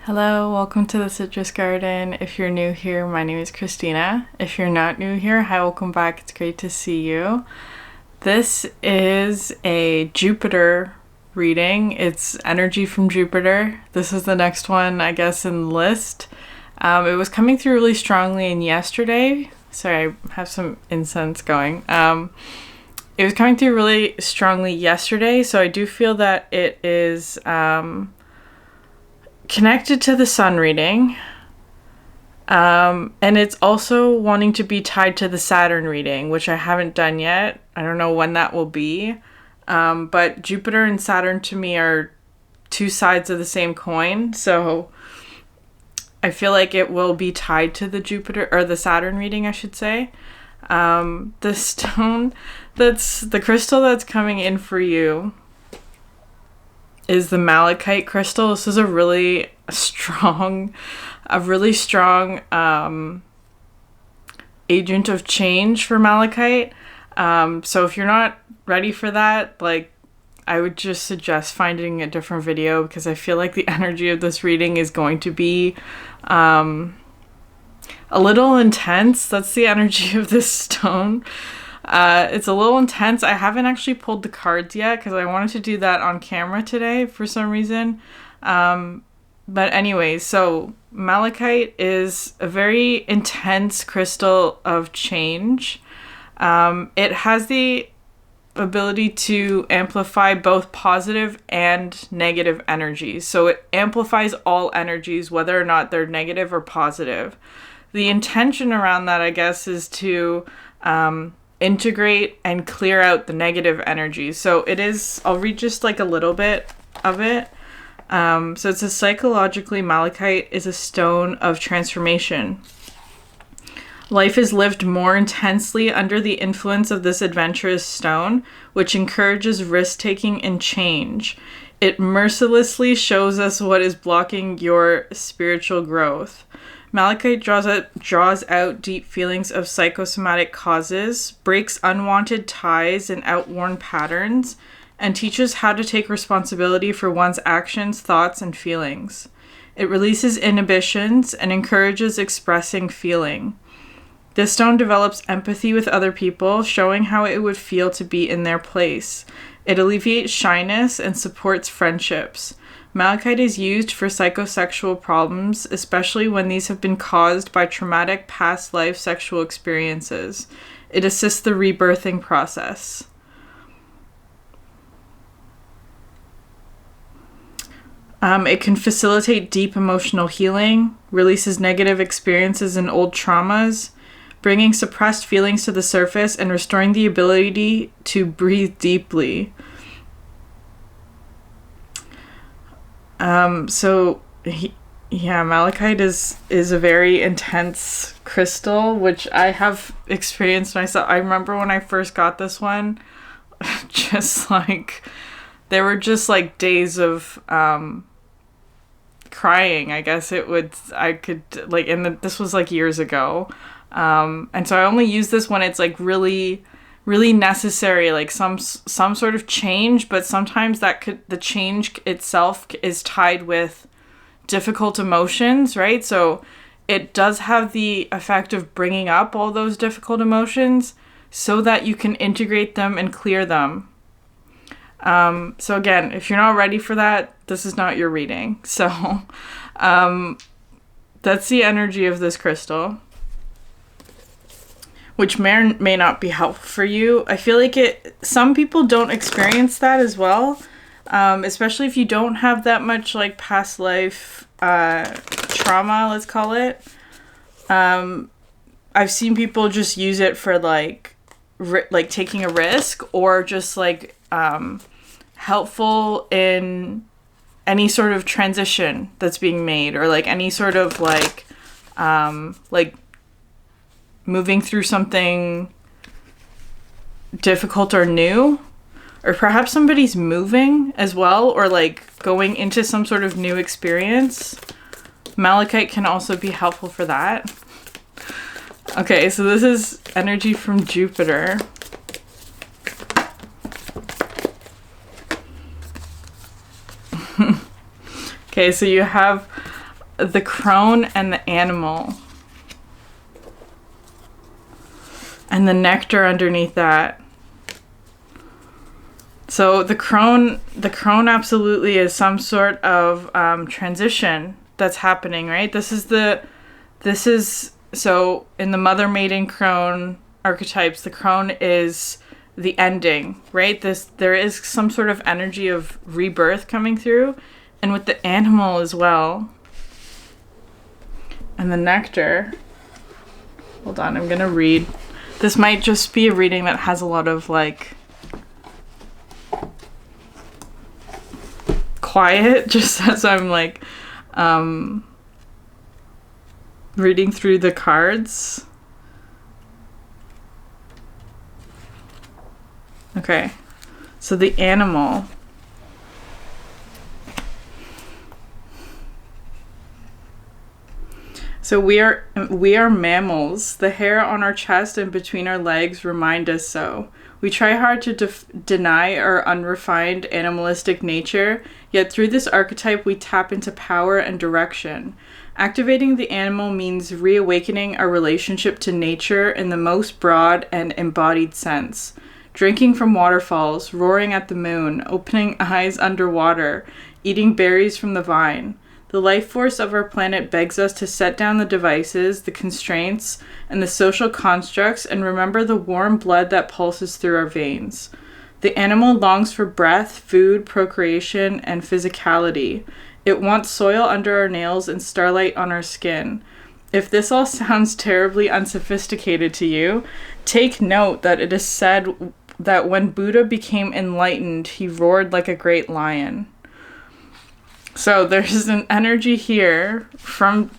Hello, welcome to the Citrus Garden. If you're new here, my name is Christina. If you're not new here, hi, welcome back. It's great to see you. This is a Jupiter reading. It's energy from Jupiter. This is the next one, I guess, in the list. It was coming through really strongly in yesterday. Sorry, I have some incense going. It was coming through really strongly yesterday, so I do feel that it is connected to the sun reading, and it's also wanting to be tied to the Saturn reading, which I haven't done yet. I don't know when that will be, but Jupiter and Saturn to me are two sides of the same coin, so I feel like it will be tied to the Jupiter or the Saturn reading, I should say. The stone the crystal that's coming in for you is the malachite crystal. This is a really strong agent of change for malachite. So if you're not ready for that, like, I would just suggest finding a different video, because I feel like the energy of this reading is going to be a little intense. That's the energy of this stone. It's a little intense. I haven't actually pulled the cards yet because I wanted to do that on camera today for some reason. But anyways, so malachite is a very intense crystal of change. It has the ability to amplify both positive and negative energies. So it amplifies all energies, whether or not they're negative or positive. The intention around that, I guess, is to integrate and clear out the negative energies. So it is, I'll read just like a little bit of it. So it says, psychologically, malachite is a stone of transformation. Life is lived more intensely under the influence of this adventurous stone, which encourages risk-taking and change. It mercilessly shows us what is blocking your spiritual growth. Malachite draws out deep feelings of psychosomatic causes, breaks unwanted ties and outworn patterns, and teaches how to take responsibility for one's actions, thoughts, and feelings. It releases inhibitions and encourages expressing feeling. This stone develops empathy with other people, showing how it would feel to be in their place. It alleviates shyness and supports friendships. Malachite is used for psychosexual problems, especially when these have been caused by traumatic past life sexual experiences. It assists the rebirthing process. It can facilitate deep emotional healing, releases negative experiences and old traumas, bringing suppressed feelings to the surface and restoring the ability to breathe deeply. Malachite is a very intense crystal, which I have experienced myself. I remember when I first got this one, just like, there were just like days of crying, I guess this was like years ago. And so I only use this when it's like really, really necessary, like some sort of change, but sometimes the change itself is tied with difficult emotions, right? So it does have the effect of bringing up all those difficult emotions so that you can integrate them and clear them. So again, if you're not ready for that, this is not your reading. So that's the energy of this crystal, which may or may not be helpful for you. I feel like some people don't experience that as well, especially if you don't have that much like past life trauma, let's call it. I've seen people just use it for like taking a risk, or just like helpful in any sort of transition that's being made, or like any sort of like moving through something difficult or new, or perhaps somebody's moving as well, or like going into some sort of new experience. Malachite can also be helpful for that. Okay, so this is energy from Jupiter. Okay, so you have the crone and the animal. And the nectar underneath that. So the crone absolutely is some sort of transition that's happening, right? So in the mother maiden crone archetypes, the crone is the ending, right? There is some sort of energy of rebirth coming through, and with the animal as well. And the nectar. Hold on, I'm gonna read. This might just be a reading that has a lot of like quiet, just as I'm like reading through the cards. Okay, so the animal. So we are mammals. The hair on our chest and between our legs remind us so. We try hard to deny our unrefined animalistic nature, yet through this archetype we tap into power and direction. Activating the animal means reawakening our relationship to nature in the most broad and embodied sense. Drinking from waterfalls, roaring at the moon, opening eyes underwater, eating berries from the vine. The life force of our planet begs us to set down the devices, the constraints, and the social constructs and remember the warm blood that pulses through our veins. The animal longs for breath, food, procreation, and physicality. It wants soil under our nails and starlight on our skin. If this all sounds terribly unsophisticated to you, take note that it is said that when Buddha became enlightened, he roared like a great lion. So there's an energy here from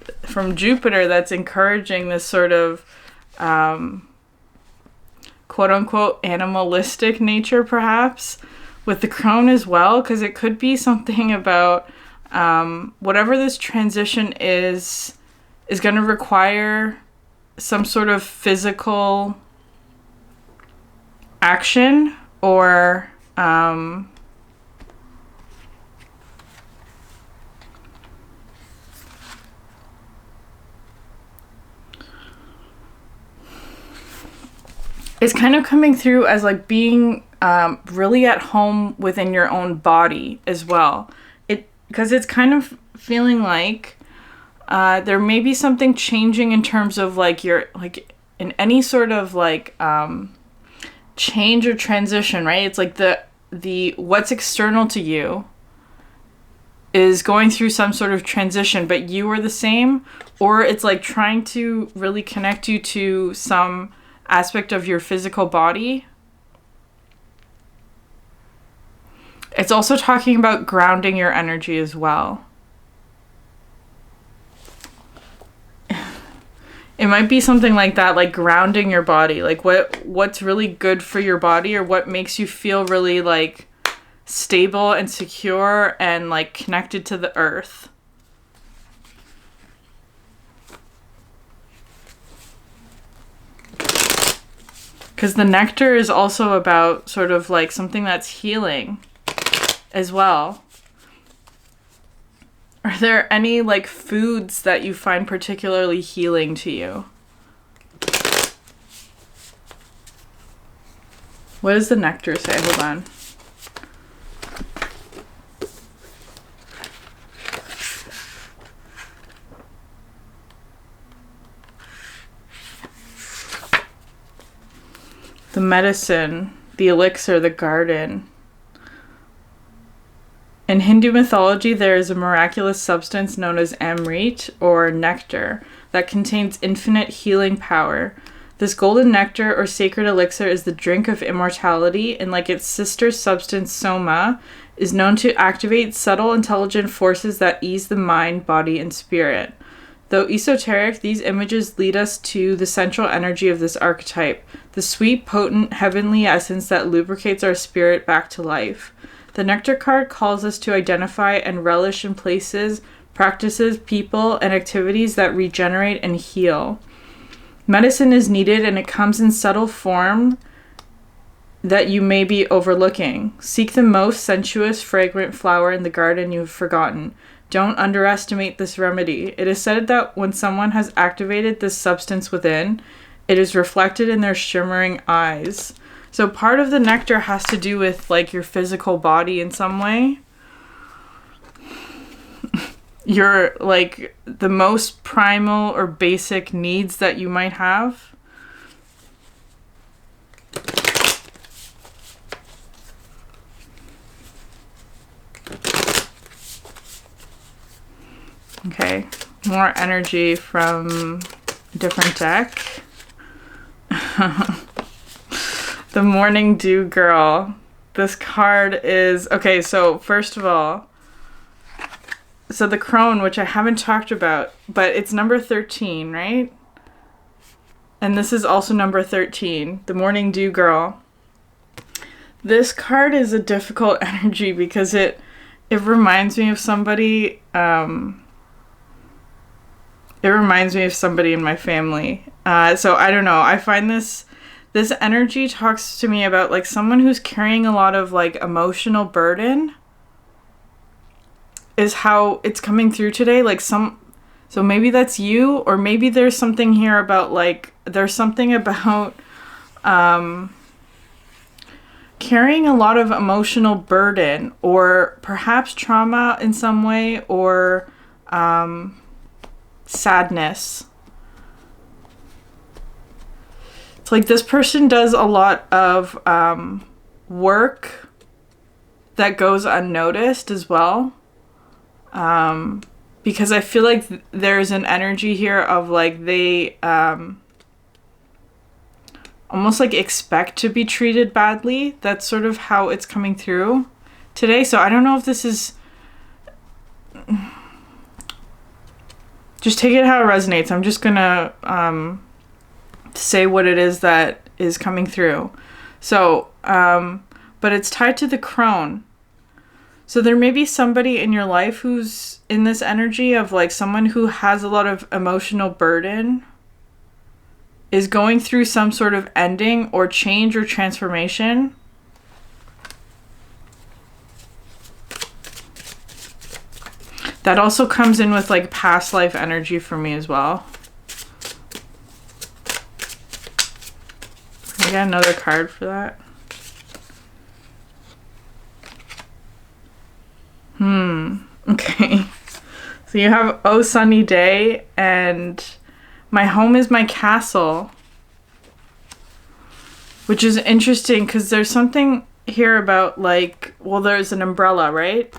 Jupiter that's encouraging this sort of quote-unquote animalistic nature, perhaps, with the crone as well, because it could be something about whatever this transition is going to require some sort of physical action or it's kind of coming through as like being really at home within your own body as well. Because it's kind of feeling like there may be something changing in terms of like your, like in any sort of like change or transition, right? It's like the what's external to you is going through some sort of transition, but you are the same, or it's like trying to really connect you to some aspect of your physical body. It's also talking about grounding your energy as well. It might be something like that, like grounding your body, like what's really good for your body or what makes you feel really like stable and secure and like connected to the earth. Because the nectar is also about sort of like something that's healing as well. Are there any like foods that you find particularly healing to you? What does the nectar say? Hold on. The medicine, the elixir, the garden. In Hindu mythology, there is a miraculous substance known as amrit, or nectar, that contains infinite healing power. This golden nectar, or sacred elixir, is the drink of immortality, and like its sister substance, soma, is known to activate subtle, intelligent forces that ease the mind, body, and spirit. Though esoteric, these images lead us to the central energy of this archetype, the sweet, potent, heavenly essence that lubricates our spirit back to life. The Nectar card calls us to identify and relish in places, practices, people, and activities that regenerate and heal. Medicine is needed, and it comes in subtle form that you may be overlooking. Seek the most sensuous, fragrant flower in the garden you've forgotten. Don't underestimate this remedy. It is said that when someone has activated this substance within, it is reflected in their shimmering eyes. So part of the nectar has to do with like your physical body in some way. Your like the most primal or basic needs that you might have. Okay, more energy from a different deck. The Morning Dew Girl. This card is... Okay, so first of all, so the crone, which I haven't talked about, but it's number 13, right? And this is also number 13, the Morning Dew Girl. This card is a difficult energy because it reminds me of somebody... It reminds me of somebody in my family. So I don't know. I find this energy talks to me about like someone who's carrying a lot of like emotional burden is how it's coming through today. Like so maybe that's you, or maybe there's something here about like, there's something about carrying a lot of emotional burden, or perhaps trauma in some way, or sadness. It's like this person does a lot of work that goes unnoticed as well. Because I feel like there's an energy here of like they almost like expect to be treated badly. That's sort of how it's coming through today. So I don't know if this is... Just take it how it resonates. I'm just gonna say what it is that is coming through. So, but it's tied to the crone. So there may be somebody in your life who's in this energy of like someone who has a lot of emotional burden, is going through some sort of ending or change or transformation. That also comes in with like past life energy for me as well. I got another card for that. Okay. So you have Oh Sunny Day and My Home is My Castle. Which is interesting because there's something here about like, well, there's an umbrella, right?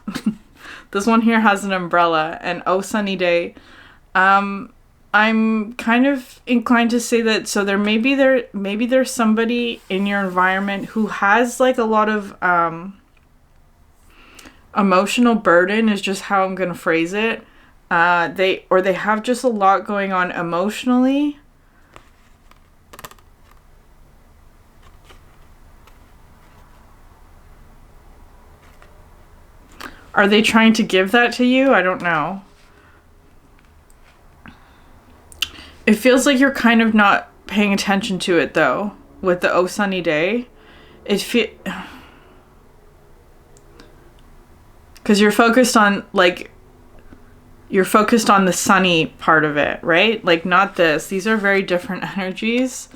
This one here has an umbrella, and Oh Sunny Day. I'm kind of inclined to say that, so maybe there's somebody in your environment who has like a lot of emotional burden, is just how I'm gonna phrase it. They have just a lot going on emotionally. Are they trying to give that to you? I don't know. It feels like you're kind of not paying attention to it though, with the Oh Sunny Day. Because you're focused on the sunny part of it, right? Like not this. These are very different energies.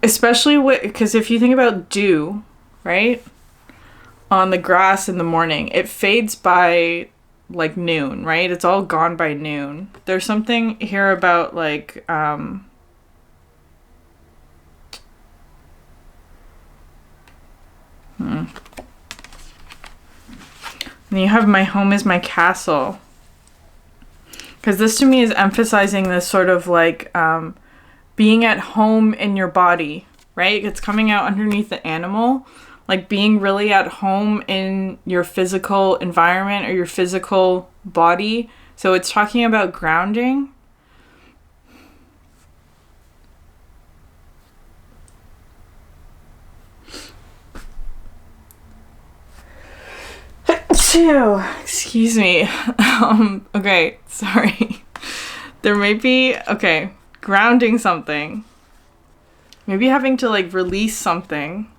Especially because if you think about dew, right? On the grass in the morning, it fades by like noon, right? It's all gone by noon. There's something here about like and you have My Home is My Castle, because this to me is emphasizing this sort of like being at home in your body, right? It's coming out underneath the animal. Like being really at home in your physical environment or your physical body. So it's talking about grounding. Excuse me. Okay, sorry. There may be, okay, grounding something. Maybe having to like release something.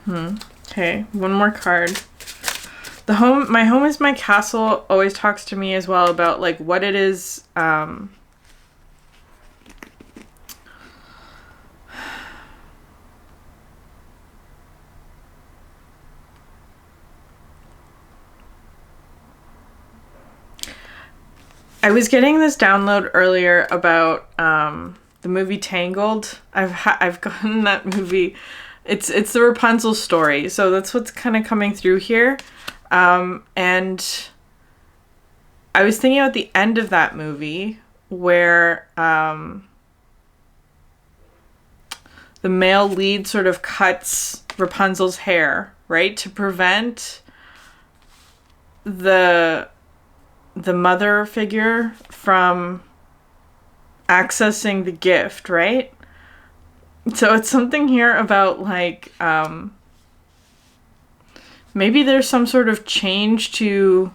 Okay, one more card. My home is my castle always talks to me as well about like what it is. I was getting this download earlier about the movie Tangled. I've gotten that movie. It's the Rapunzel story, so that's what's kind of coming through here. And I was thinking about the end of that movie where the male lead sort of cuts Rapunzel's hair, right, to prevent the mother figure from accessing the gift, right? So it's something here about like maybe there's some sort of change to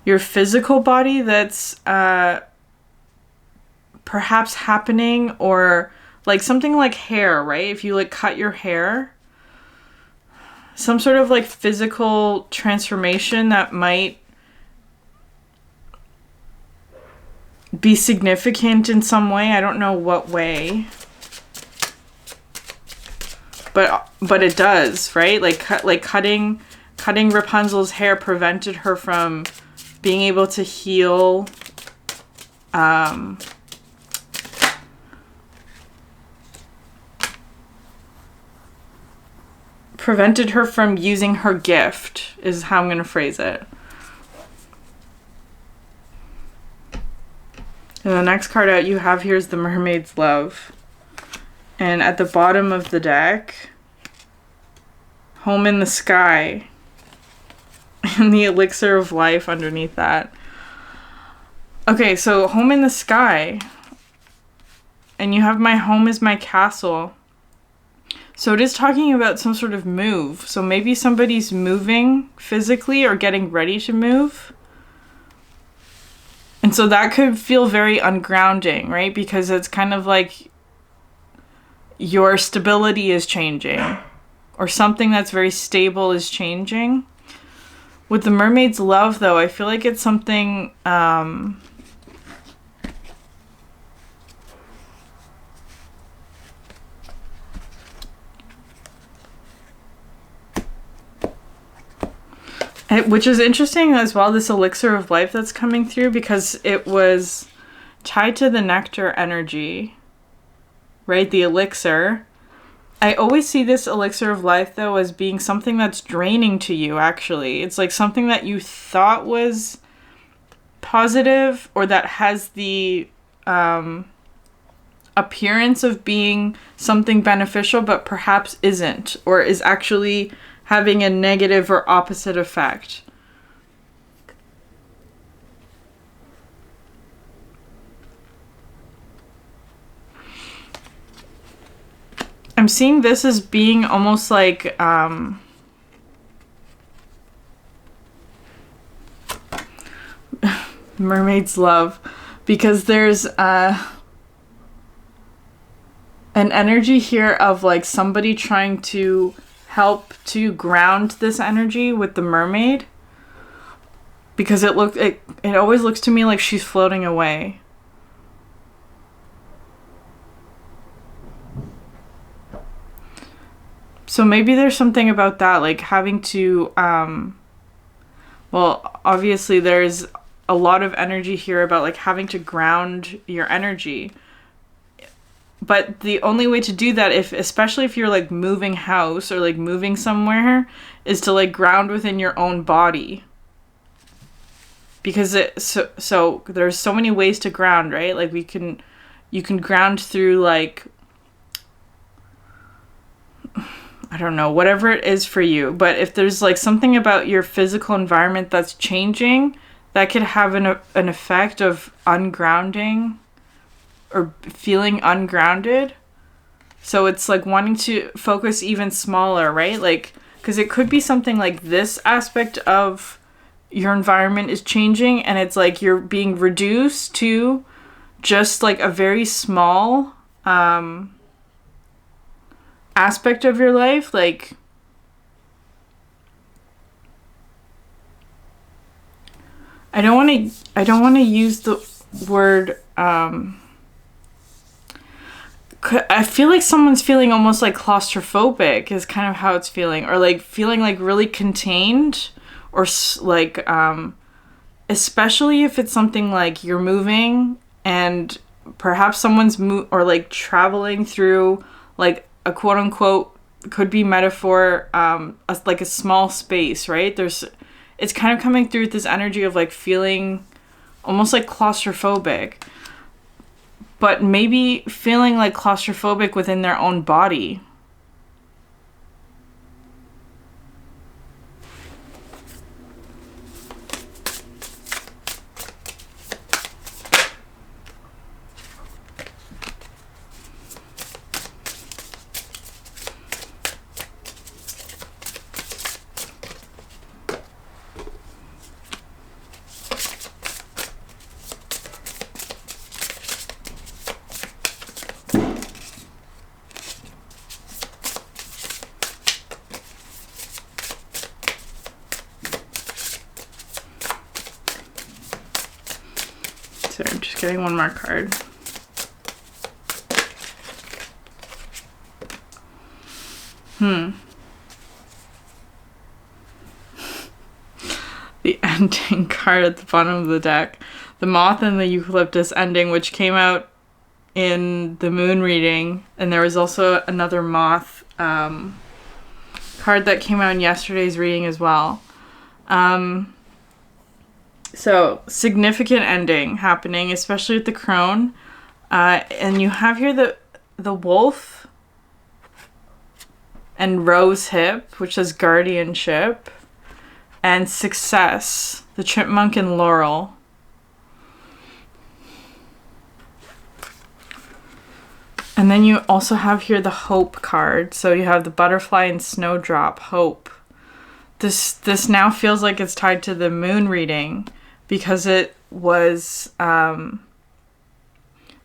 your physical body that's perhaps happening, or like something like hair, right? If you like cut your hair, some sort of like physical transformation that might be significant in some way. I don't know what way. But it does, right? Like cutting Rapunzel's hair prevented her from being able to heal prevented her from using her gift, is how I'm going to phrase it. And the next card out you have here is the Mermaid's Love. And at the bottom of the deck, Home in the Sky. And the Elixir of Life underneath that. Okay, so Home in the Sky. And you have my home is my castle. So it is talking about some sort of move. So maybe somebody's moving physically or getting ready to move. And so that could feel very ungrounding, right? Because it's kind of like your stability is changing, or something that's very stable is changing. With the Mermaid's Love, though, I feel like it's something which is interesting as well, this Elixir of Life that's coming through, because it was tied to the nectar energy, right? The elixir. I always see this Elixir of Life, though, as being something that's draining to you, actually. It's like something that you thought was positive, or that has the appearance of being something beneficial, but perhaps isn't, or is actually having a negative or opposite effect. I'm seeing this as being almost like Mermaid's Love, because there's an energy here of like somebody trying to help to ground this energy with the mermaid, because it always looks to me like she's floating away. So maybe there's something about that, like having to well, obviously there's a lot of energy here about like having to ground your energy. But the only way to do that, especially if you're like moving house or like moving somewhere, is to like ground within your own body. Because so there's so many ways to ground, right? Like you can ground through like, I don't know, whatever it is for you. But if there's like something about your physical environment that's changing, that could have an effect of ungrounding or feeling ungrounded. So it's like wanting to focus even smaller, right? Like, because it could be something like this aspect of your environment is changing, and it's like you're being reduced to just like a very small aspect of your life, like I don't want to use the word I feel like someone's feeling almost like claustrophobic is kind of how it's feeling, or like feeling like really contained, or like especially if it's something like you're moving and perhaps someone's or like traveling through like a quote unquote, could be metaphor, like a small space, right? It's kind of coming through with this energy of like feeling almost like claustrophobic, but maybe feeling like claustrophobic within their own body. So I'm just getting one more card. The ending card at the bottom of the deck. The moth and the eucalyptus ending, which came out in the moon reading. And there was also another moth card that came out in yesterday's reading as well. So, significant ending happening, especially with the crone. And you have here the wolf and rose hip, which says guardianship, and success, the chipmunk and laurel. And then you also have here the hope card. So you have the butterfly and snowdrop, hope. This now feels like it's tied to the moon reading, because it was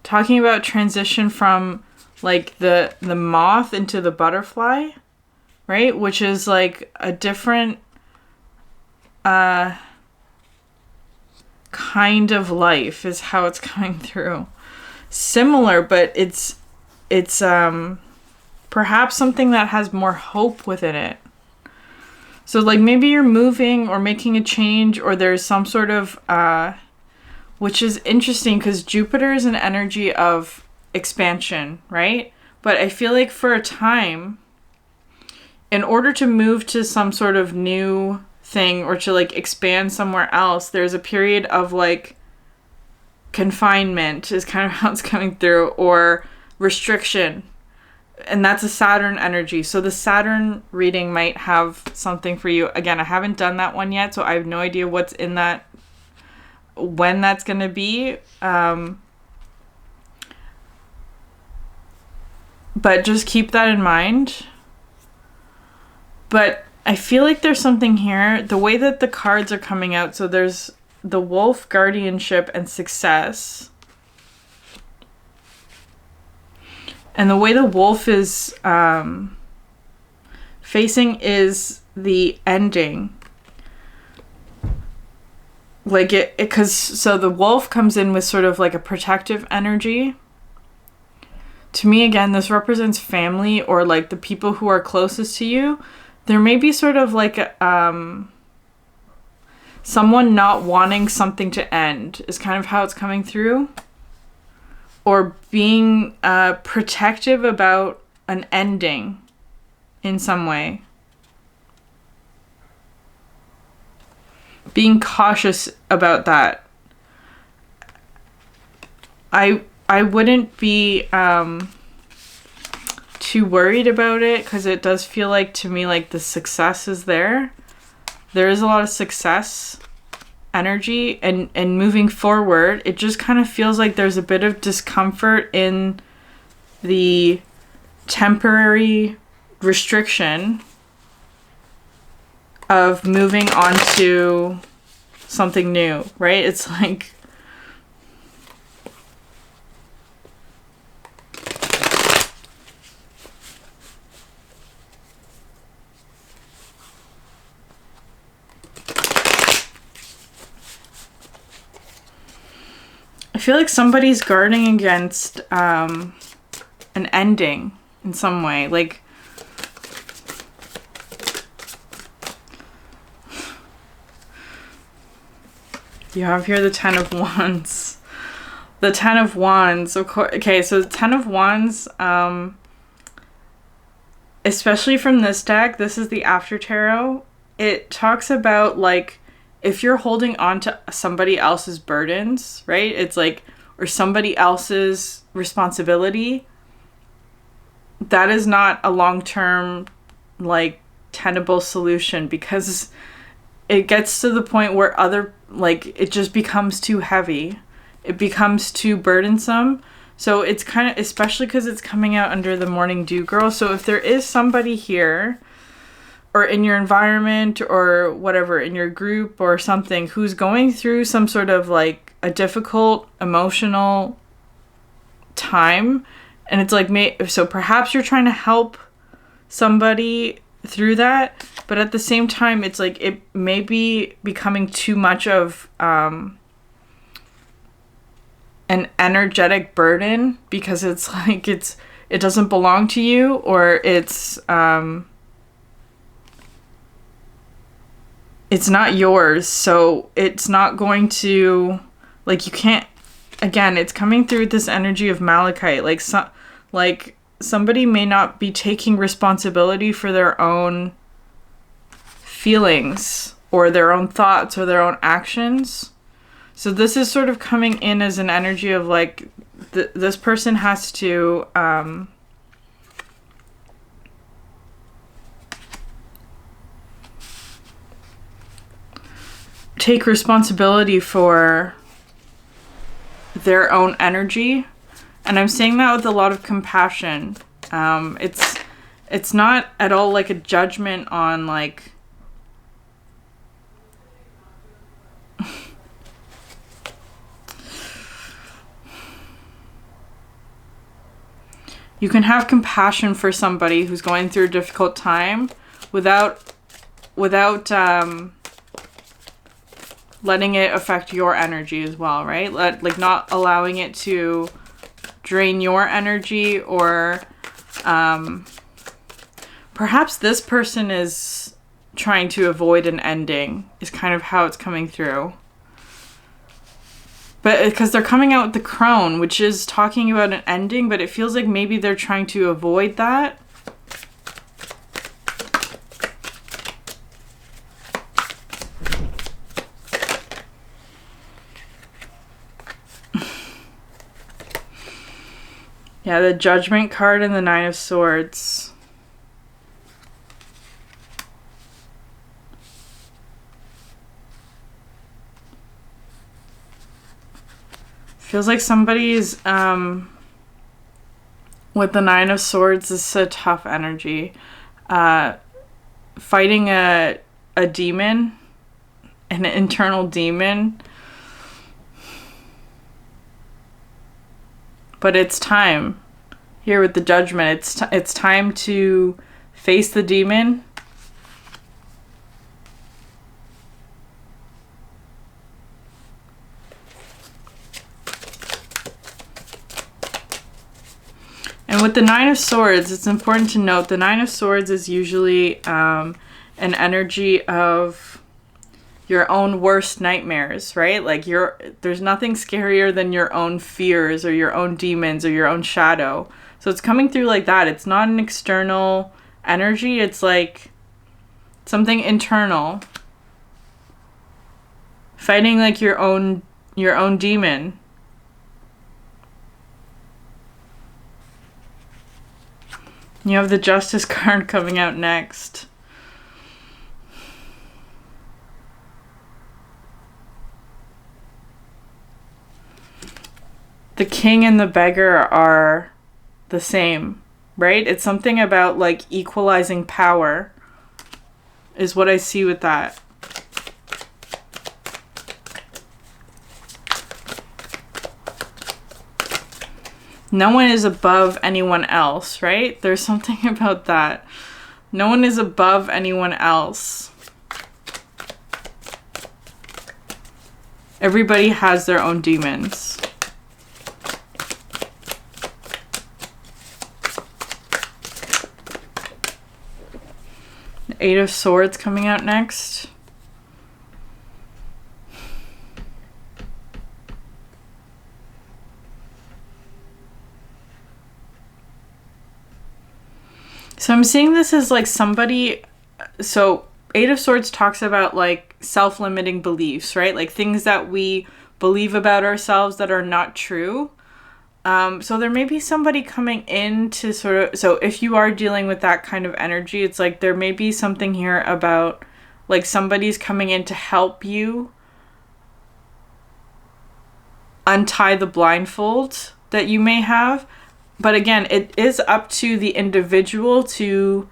talking about transition from like the moth into the butterfly, right? Which is like a different kind of life is how it's coming through. Similar, but it's perhaps something that has more hope within it. So like maybe you're moving or making a change, or there's some sort of, which is interesting because Jupiter is an energy of expansion, right? But I feel like for a time, in order to move to some sort of new thing or to like expand somewhere else, there's a period of like confinement is kind of how it's coming through, or restriction. And that's a Saturn energy. So the Saturn reading might have something for you. Again, I haven't done that one yet, so I have no idea what's in that, when that's going to be. But just keep that in mind. But I feel like there's something here. The way that the cards are coming out, so there's the wolf, guardianship, and success. And the way the wolf is facing is the ending. Like because so the wolf comes in with sort of like a protective energy. To me, again, this represents family or like the people who are closest to you. There may be sort of like someone not wanting something to end is kind of how it's coming through. Or being protective about an ending in some way. Being cautious about that. I wouldn't be too worried about it, because it does feel like to me like the success is there. There is a lot of success energy, and moving forward, it just kind of feels like there's a bit of discomfort in the temporary restriction of moving on to something new, right? It's like feel like somebody's guarding against an ending in some way. Like, you have here the Ten of Wands. The Ten of Wands, of course. Okay, so the Ten of Wands, especially from this deck, this is the After Tarot. It talks about, like, if you're holding on to somebody else's burdens, right? It's like, or somebody else's responsibility, that is not a long-term, like, tenable solution, because it gets to the point where it just becomes too heavy. It becomes too burdensome. So it's kind of, especially because it's coming out under the Morning Dew Girl. So if there is somebody here, or in your environment, or whatever, in your group or something, who's going through some sort of, like, a difficult emotional time, and it's like, so perhaps you're trying to help somebody through that, but at the same time, it's like, it may be becoming too much of an energetic burden, because it's like, it doesn't belong to you, or it's not yours, so it's not going to, like, you can't, again, it's coming through this energy of Malachite, like, somebody may not be taking responsibility for their own feelings, or their own thoughts, or their own actions. So this is sort of coming in as an energy of, like, this person has to take responsibility for their own energy. And I'm saying that with a lot of compassion. It's not at all like a judgment on, like, you can have compassion for somebody who's going through a difficult time without letting it affect your energy as well, right? Like, not allowing it to drain your energy, or perhaps this person is trying to avoid an ending, is kind of how it's coming through. But because they're coming out with the Crone, which is talking about an ending, but it feels like maybe they're trying to avoid that. Yeah, the Judgment card and the Nine of Swords. Feels like somebody's, with the Nine of Swords, this is a tough energy. Fighting a demon, an internal demon. But it's time. Here with the Judgment, it's time to face the demon. And with the Nine of Swords, it's important to note the Nine of Swords is usually an energy of your own worst nightmares, right? Like, there's nothing scarier than your own fears, or your own demons, or your own shadow. So it's coming through like that. It's not an external energy. It's like something internal. Fighting, like, your own demon. You have the Justice card coming out next. The King and the Beggar are the same, right? It's something about, like, equalizing power is what I see with that. No one is above anyone else, right? There's something about that. No one is above anyone else. Everybody has their own demons. Eight of Swords coming out next. So I'm seeing this as like somebody, so Eight of Swords talks about like self-limiting beliefs, right? Like things that we believe about ourselves that are not true. So there may be somebody coming in to sort of, so if you are dealing with that kind of energy, it's like there may be something here about like somebody's coming in to help you untie the blindfold that you may have. But again, it is up to the individual to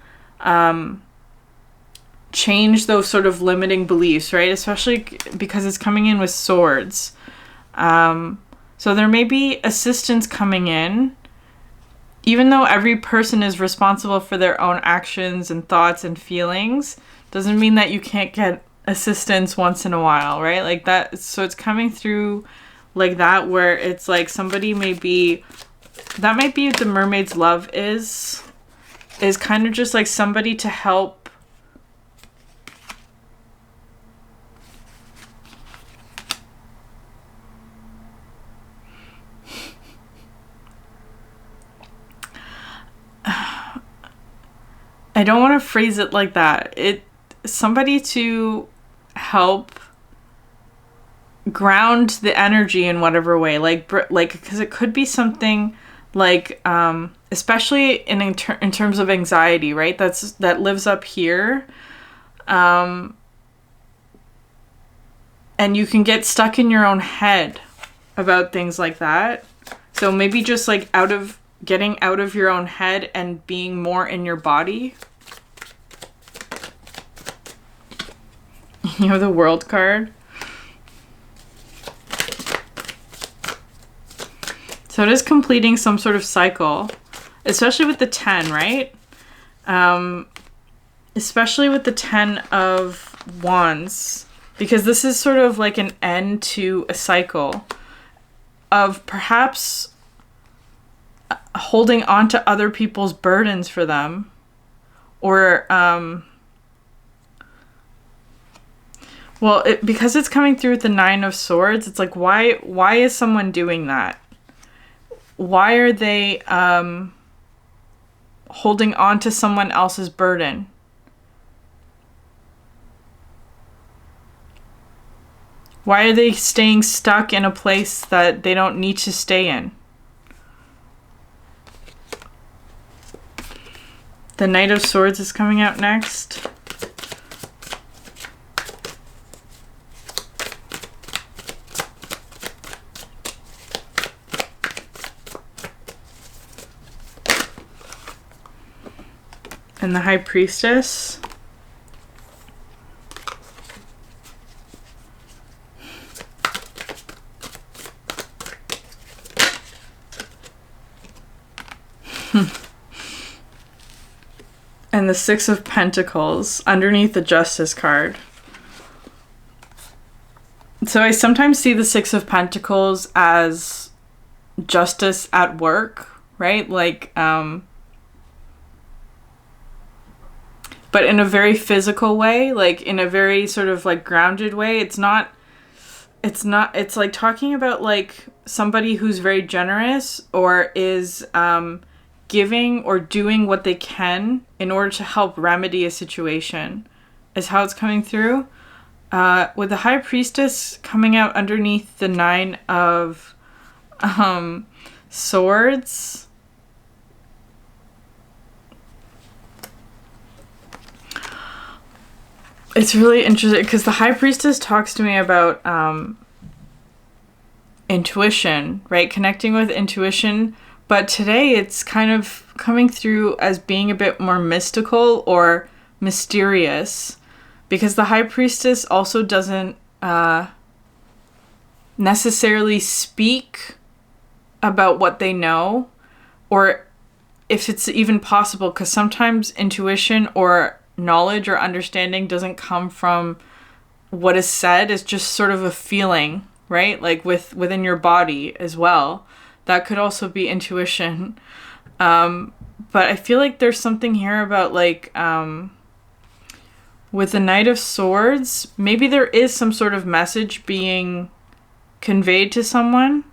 change those sort of limiting beliefs, right? Especially because it's coming in with swords. So there may be assistance coming in, even though every person is responsible for their own actions and thoughts and feelings, doesn't mean that you can't get assistance once in a while, right? Like that. So it's coming through like that, where it's like somebody may be, that might be what the mermaid's love is kind of just like somebody to help I don't want to phrase it like that. Somebody to help ground the energy in whatever way, like because it could be something like especially in terms of anxiety, right? That lives up here, and you can get stuck in your own head about things like that. So maybe just like getting out of your own head and being more in your body. You know, the World card. So it is completing some sort of cycle, especially with the 10, right? Especially with the 10 of Wands, because this is sort of like an end to a cycle of perhaps holding on to other people's burdens for them, or because it's coming through with the 9 of Swords, it's like why is someone doing that? Why are they holding on to someone else's burden? Why are they staying stuck in a place that they don't need to stay in? The Knight of Swords is coming out next. And the High Priestess. And the Six of Pentacles underneath the Justice card. So I sometimes see the Six of Pentacles as justice at work, right? Like, but in a very physical way, like in a very sort of like grounded way. It's like talking about like somebody who's very generous or is giving or doing what they can in order to help remedy a situation is how it's coming through. With the High Priestess coming out underneath the 9 of Swords. It's really interesting because the High Priestess talks to me about intuition, right? Connecting with intuition. But today it's kind of coming through as being a bit more mystical or mysterious, because the High Priestess also doesn't necessarily speak about what they know, or if it's even possible, because sometimes intuition or knowledge or understanding doesn't come from what is said. It's just sort of a feeling, right? Like within your body as well. That could also be intuition. But I feel like there's something here about like with the Knight of Swords, maybe there is some sort of message being conveyed to someone.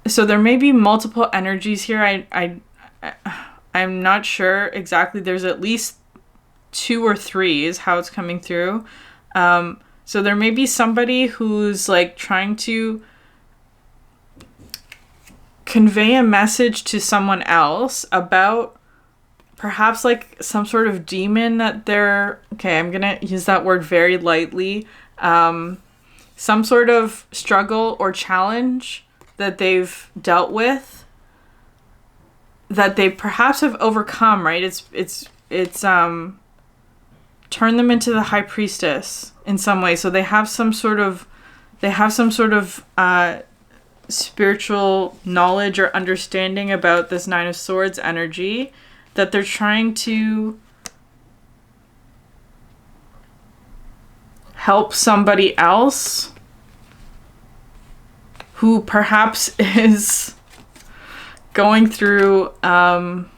So there may be multiple energies here. I'm not sure exactly. There's at least 2 or 3 is how it's coming through. So there may be somebody who's like trying to convey a message to someone else about perhaps like some sort of demon that they're, okay, I'm gonna use that word very lightly, some sort of struggle or challenge that they've dealt with, that they perhaps have overcome, right? It's turned them into the High Priestess in some way. So they have some sort of spiritual knowledge or understanding about this Nine of Swords energy that they're trying to help somebody else who perhaps is going through some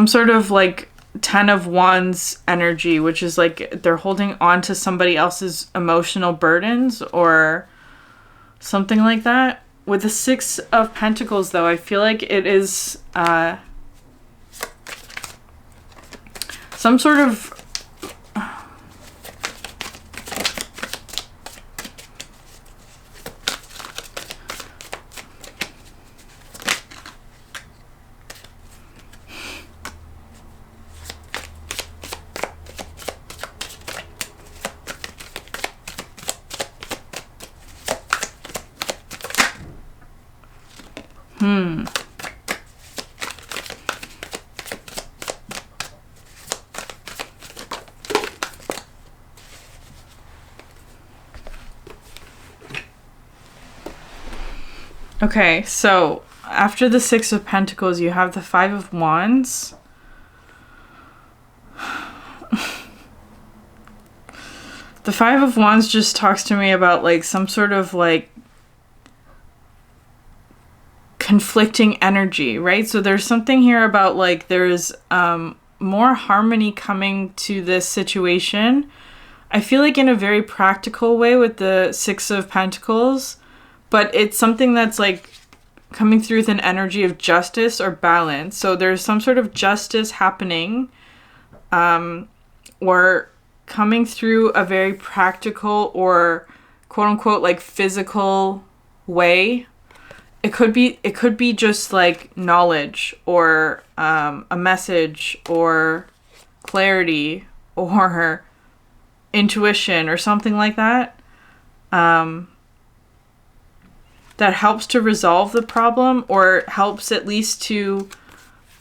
sort of like 10 of Wands energy, which is like they're holding on to somebody else's emotional burdens or something like that. With the 6 of Pentacles, though, I feel like it is some sort of okay, so after the 6 of Pentacles, you have the 5 of Wands. The 5 of Wands just talks to me about like some sort of like conflicting energy, right? So there's something here about like there's more harmony coming to this situation. I feel like in a very practical way with the 6 of Pentacles, but it's something that's like coming through with an energy of justice or balance. So there's some sort of justice happening, or coming through a very practical or quote unquote like physical way. It could be just like knowledge or a message or clarity or intuition or something like that. That helps to resolve the problem or helps at least to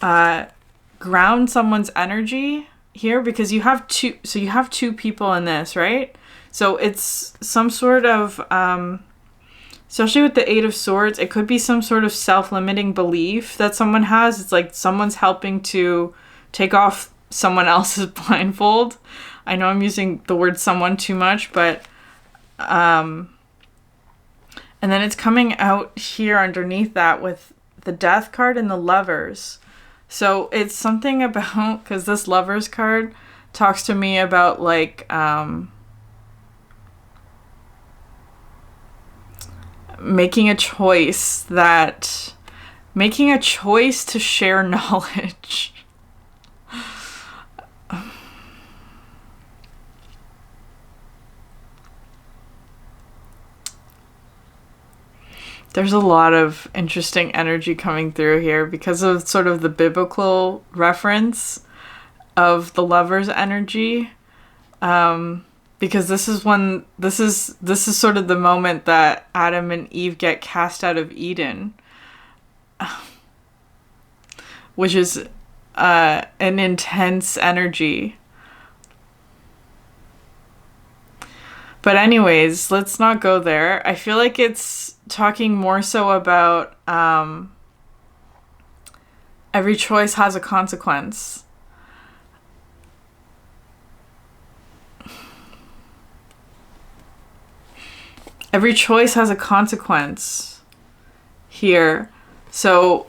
ground someone's energy here, because you have two people in this, right? So it's some sort of especially with the 8 of Swords, it could be some sort of self-limiting belief that someone has. It's like someone's helping to take off someone else's blindfold. I know I'm using the word someone too much, but and then it's coming out here underneath that with the Death card and the Lovers. So it's something about, because this Lovers card talks to me about like making a choice to share knowledge. There's a lot of interesting energy coming through here because of sort of the biblical reference of the Lover's energy. Because this is sort of the moment that Adam and Eve get cast out of Eden, which is an intense energy. But anyways, let's not go there. I feel like it's talking more so about every choice has a consequence. Every choice has a consequence here. So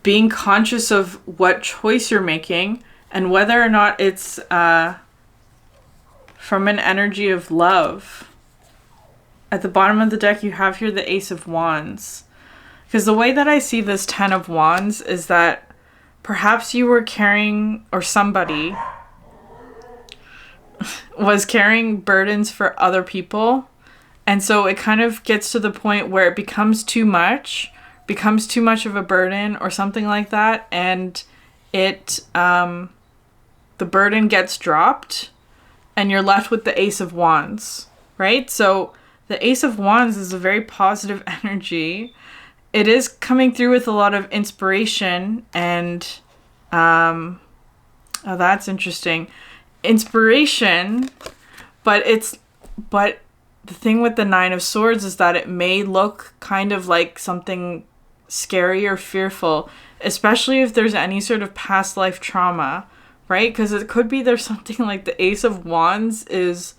being conscious of what choice you're making and whether or not it's from an energy of love. At the bottom of the deck, you have here the Ace of Wands. Because the way that I see this Ten of Wands is that perhaps you were carrying, or somebody was carrying burdens for other people. And so it kind of gets to the point where it becomes too much of a burden or something like that. And it, the burden gets dropped and you're left with the Ace of Wands, right? So the Ace of Wands is a very positive energy. It is coming through with a lot of inspiration and, oh, that's interesting. Inspiration, but the thing with the Nine of Swords is that it may look kind of like something scary or fearful, especially if there's any sort of past life trauma, right? Because it could be there's something like the Ace of Wands is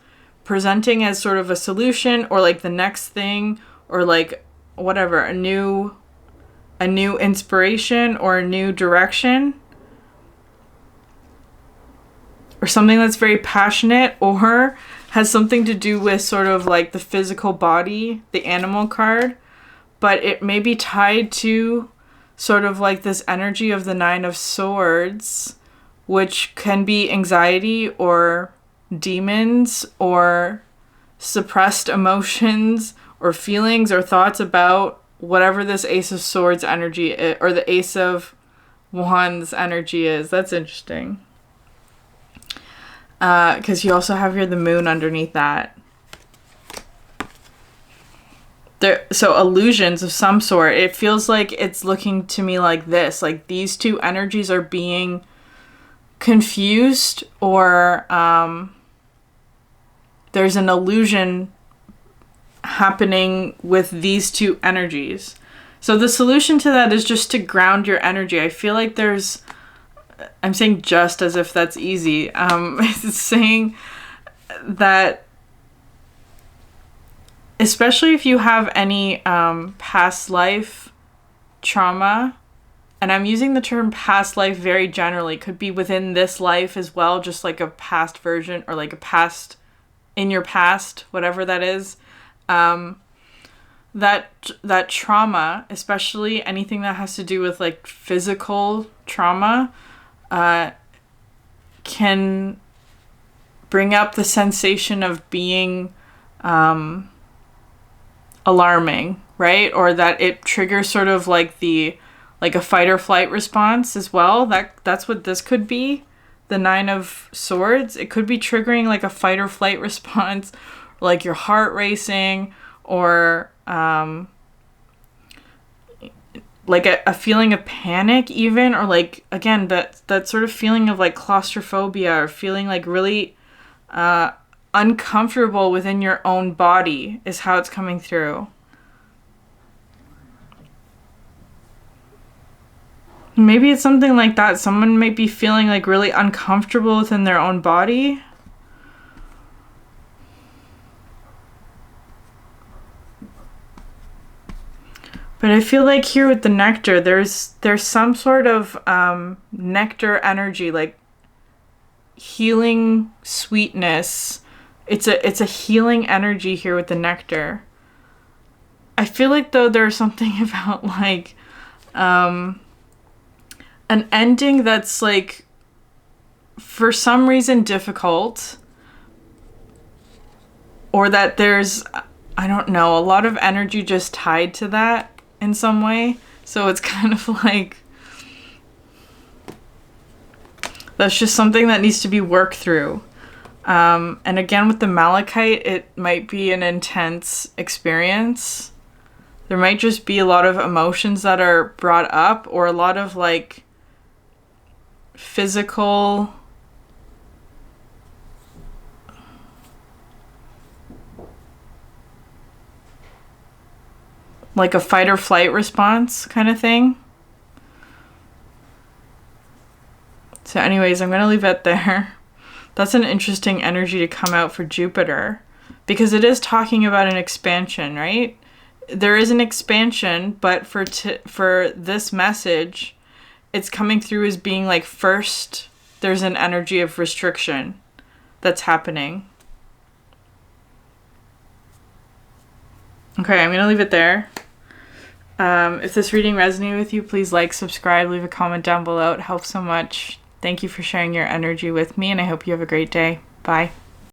presenting as sort of a solution or like the next thing or like whatever, a new inspiration or a new direction or something that's very passionate or has something to do with sort of like the physical body, the animal card, but it may be tied to sort of like this energy of the Nine of Swords, which can be anxiety or demons or suppressed emotions or feelings or thoughts about whatever this Ace of Swords energy is, or the Ace of Wands energy is. That's interesting. Because you also have here the Moon underneath that. So illusions of some sort. It feels like it's looking to me like this. Like these two energies are being confused or there's an illusion happening with these two energies. So the solution to that is just to ground your energy. I feel like I'm saying just as if that's easy. It's saying that especially if you have any past life trauma, and I'm using the term past life very generally, could be within this life as well, just like a past version or like a past in your past, whatever that is. That trauma, especially anything that has to do with like physical trauma, can bring up the sensation of being alarming, right? Or that it triggers sort of like a fight or flight response as well. That's what this could be. The Nine of Swords. It could be triggering like a fight or flight response, like your heart racing, or like a feeling of panic even, or like, again, that sort of feeling of like claustrophobia or feeling like really uncomfortable within your own body is how it's coming through. Maybe it's something like that. Someone might be feeling like really uncomfortable within their own body. But I feel like here with the nectar, there's some sort of nectar energy, like healing sweetness. It's a healing energy here with the nectar. I feel like though there's something about like an ending that's like for some reason difficult, or that there's, I don't know, a lot of energy just tied to that in some way. So it's kind of like that's just something that needs to be worked through. And again, with the malachite, it might be an intense experience. There might just be a lot of emotions that are brought up, or a lot of like physical like a fight or flight response kind of thing. So anyways, I'm going to leave it there. That's an interesting energy to come out for Jupiter, because it is talking about an expansion, right? There is an expansion, but for this message, it's coming through as being like, first, there's an energy of restriction that's happening. Okay, I'm going to leave it there. If this reading resonated with you, please like, subscribe, leave a comment down below. It helps so much. Thank you for sharing your energy with me, and I hope you have a great day. Bye.